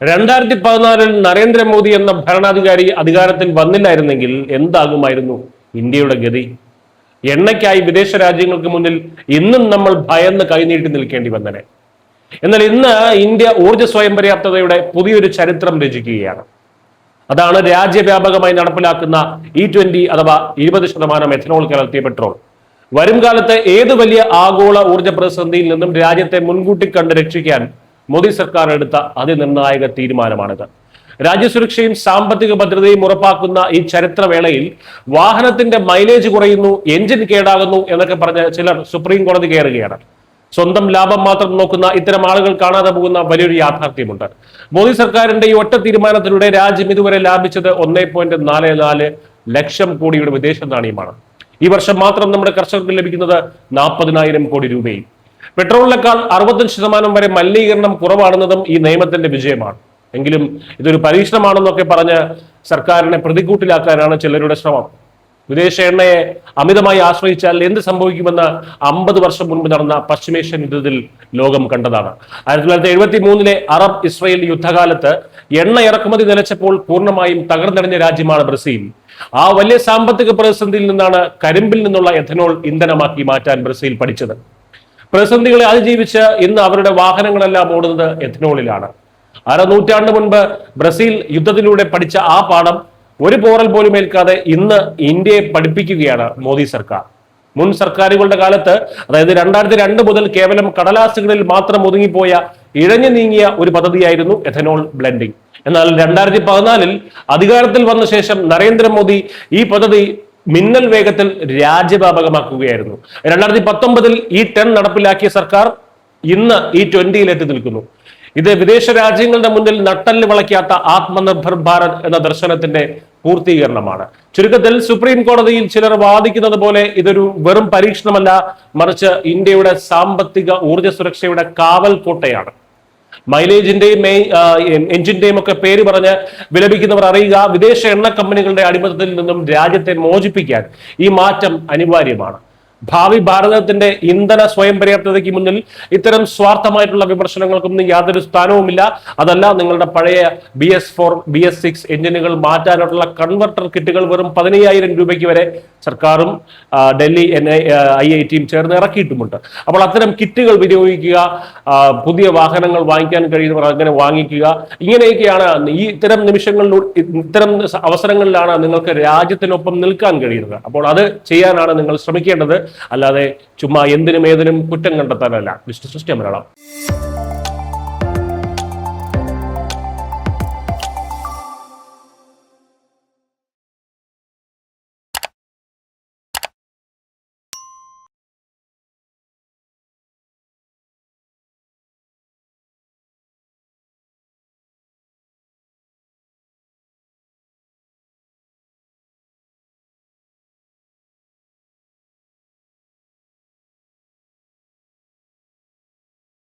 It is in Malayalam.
2014 നരേന്ദ്രമോദി എന്ന ഭരണാധികാരി അധികാരത്തിൽ വന്നില്ലായിരുന്നെങ്കിൽ എന്താകുമായിരുന്നു ഇന്ത്യയുടെ ഗതി? എണ്ണയ്ക്കായി വിദേശ രാജ്യങ്ങൾക്ക് മുന്നിൽ ഇന്നും നമ്മൾ ഭയന്ന് കൈനീട്ടി നിൽക്കേണ്ടി വന്നനെ. എന്നാൽ ഇന്ന് ഇന്ത്യ ഊർജ്ജ സ്വയം പര്യാപ്തതയുടെ പുതിയൊരു ചരിത്രം രചിക്കുകയാണ്. അതാണ് രാജ്യവ്യാപകമായി നടപ്പിലാക്കുന്ന E20 അഥവാ 20% എഥനോൾ കലർത്തിയ പെട്രോൾ. വരും കാലത്ത് ഏത് വലിയ ആഗോള ഊർജ്ജ പ്രതിസന്ധിയിൽ നിന്നും രാജ്യത്തെ മുൻകൂട്ടി കണ്ട് രക്ഷിക്കാൻ മോദി സർക്കാർ എടുത്ത അതിനിർണായക തീരുമാനമാണിത്. രാജ്യസുരക്ഷയും സാമ്പത്തിക ഭദ്രതയും ഉറപ്പാക്കുന്ന ഈ ചരിത്രവേളയിൽ വാഹനത്തിന്റെ മൈലേജ് കുറയുന്നു, എഞ്ചിൻ കേടാകുന്നു എന്നൊക്കെ പറഞ്ഞ് ചിലർ സുപ്രീം കോടതി കയറുകയാണ്. സ്വന്തം ലാഭം മാത്രം നോക്കുന്ന ഇത്തരം ആളുകൾ കാണാതെ പോകുന്ന വലിയൊരു യാഥാർത്ഥ്യമുണ്ട്. മോദി സർക്കാരിന്റെ ഈ ഒറ്റ തീരുമാനത്തിലൂടെ രാജ്യം ഇതുവരെ ലാഭിച്ചത് 1.44 ലക്ഷം കോടിയുടെ വിദേശ നാണയമാണ്. ഈ വർഷം മാത്രം നമ്മുടെ കർഷകർക്ക് ലഭിക്കുന്നത് 40,000 കോടി രൂപയും. പെട്രോളിനേക്കാൾ 65% വരെ മലിനീകരണം കുറവാണെന്നതും ഈ നിയമത്തിന്റെ വിജയമാണ്. എങ്കിലും ഇതൊരു പരീക്ഷണമാണെന്നൊക്കെ പറഞ്ഞ് സർക്കാരിനെ പ്രതികൂട്ടിലാക്കാനാണ് ചിലരുടെ ശ്രമം. വിദേശ എണ്ണയെ അമിതമായി ആശ്രയിച്ചാൽ എന്ത് സംഭവിക്കുമെന്ന് 50 വർഷം മുൻപ് നടന്ന പശ്ചിമേഷ്യൻ യുദ്ധത്തിൽ ലോകം കണ്ടതാണ്. 1973 അറബ് ഇസ്രയേൽ യുദ്ധകാലത്ത് എണ്ണ ഇറക്കുമതി നിലച്ചപ്പോൾ പൂർണ്ണമായും തകർന്നടിഞ്ഞ രാജ്യമാണ് ബ്രസീൽ. ആ വലിയ സാമ്പത്തിക പ്രതിസന്ധിയിൽ നിന്നാണ് കരിമ്പിൽ നിന്നുള്ള എഥനോൾ ഇന്ധനമാക്കി മാറ്റാൻ ബ്രസീൽ പഠിച്ചത്. പ്രതിസന്ധികളെ അതിജീവിച്ച് ഇന്ന് അവരുടെ വാഹനങ്ങളെല്ലാം ഓടുന്നത് എഥനോളിലാണ്. നൂറ്റാണ്ട് മുൻപ് ബ്രസീൽ യുദ്ധത്തിലൂടെ പഠിച്ച ആ പാഠം ഒരു പോറൽ പോലും ഏൽക്കാതെ ഇന്ന് ഇന്ത്യയെ പഠിപ്പിക്കുകയാണ് മോദി സർക്കാർ. മുൻ സർക്കാരുകളുടെ കാലത്ത്, അതായത് 2002 മുതൽ കേവലം കടലാസുകളിൽ മാത്രം ഒതുങ്ങിപ്പോയ ഇഴഞ്ഞു നീങ്ങിയ ഒരു പദ്ധതിയായിരുന്നു എഥനോൾ ബ്ലെൻഡിംഗ്. എന്നാൽ 2014 അധികാരത്തിൽ വന്ന ശേഷം നരേന്ദ്രമോദി ഈ പദ്ധതി മിന്നൽ വേഗത്തിൽ രാജ്യവ്യാപകമാക്കുകയായിരുന്നു. 2019 E10 നടപ്പിലാക്കിയ സർക്കാർ ഇന്ന് E20 എത്തി നിൽക്കുന്നു. ഇത് വിദേശ രാജ്യങ്ങളുടെ മുന്നിൽ നട്ടല് വളയ്ക്കാത്ത ആത്മനിർഭർ ഭാരത് എന്ന ദർശനത്തിന്റെ പൂർത്തീകരണമാണ്. ചുരുക്കത്തിൽ സുപ്രീം കോടതിയിൽ ചിലർ വാദിക്കുന്നത് പോലെ ഇതൊരു വെറും പരീക്ഷണമല്ല, മറിച്ച് ഇന്ത്യയുടെ സാമ്പത്തിക ഊർജ്ജ സുരക്ഷയുടെ കാവൽ കോട്ടയാണ്. മൈലേജിന്റെയും എഞ്ചിന്റെയും ഒക്കെ പേര് പറഞ്ഞ് വിലപിക്കുന്നവർ അറിയുക, വിദേശ എണ്ണ കമ്പനികളുടെ അടിമത്തത്തിൽ നിന്നും രാജ്യത്തെ മോചിപ്പിക്കാൻ ഈ മാറ്റം അനിവാര്യമാണ്. ഭാവി ഭാരതത്തിന്റെ ഇന്ധന സ്വയം പര്യാപ്തതയ്ക്ക് മുന്നിൽ ഇത്തരം സ്വാർത്ഥമായിട്ടുള്ള വിമർശനങ്ങൾക്കൊന്നും യാതൊരു സ്ഥാനവുമില്ല. അതല്ല, നിങ്ങളുടെ പഴയ BS4 BS6 എഞ്ചിനുകൾ മാറ്റാനുള്ള കൺവെർട്ടർ കിറ്റുകൾ വെറും 15,000 രൂപയ്ക്ക് വരെ സർക്കാരും ഡൽഹി IITയും ചേർന്ന് ഇറക്കിയിട്ടുമുണ്ട്. അപ്പോൾ അത്തരം കിറ്റുകൾ വിനിയോഗിക്കുക, പുതിയ വാഹനങ്ങൾ വാങ്ങിക്കാൻ കഴിയുന്നവർ അങ്ങനെ വാങ്ങിക്കുക. ഇങ്ങനെയൊക്കെയാണ് ഇത്തരം ഇത്തരം അവസരങ്ങളിലാണ് നിങ്ങൾക്ക് രാജ്യത്തിനൊപ്പം നിൽക്കാൻ കഴിയുന്നത്. അപ്പോൾ അത് ചെയ്യാനാണ് നിങ്ങൾ ശ്രമിക്കേണ്ടത്, അല്ലാതെ ചുമ്മാ എന്തിനും ഏതിനും കുറ്റം കണ്ടെത്താനല്ല. വിഷ്ണു സൃഷ്ടി മലയാളം.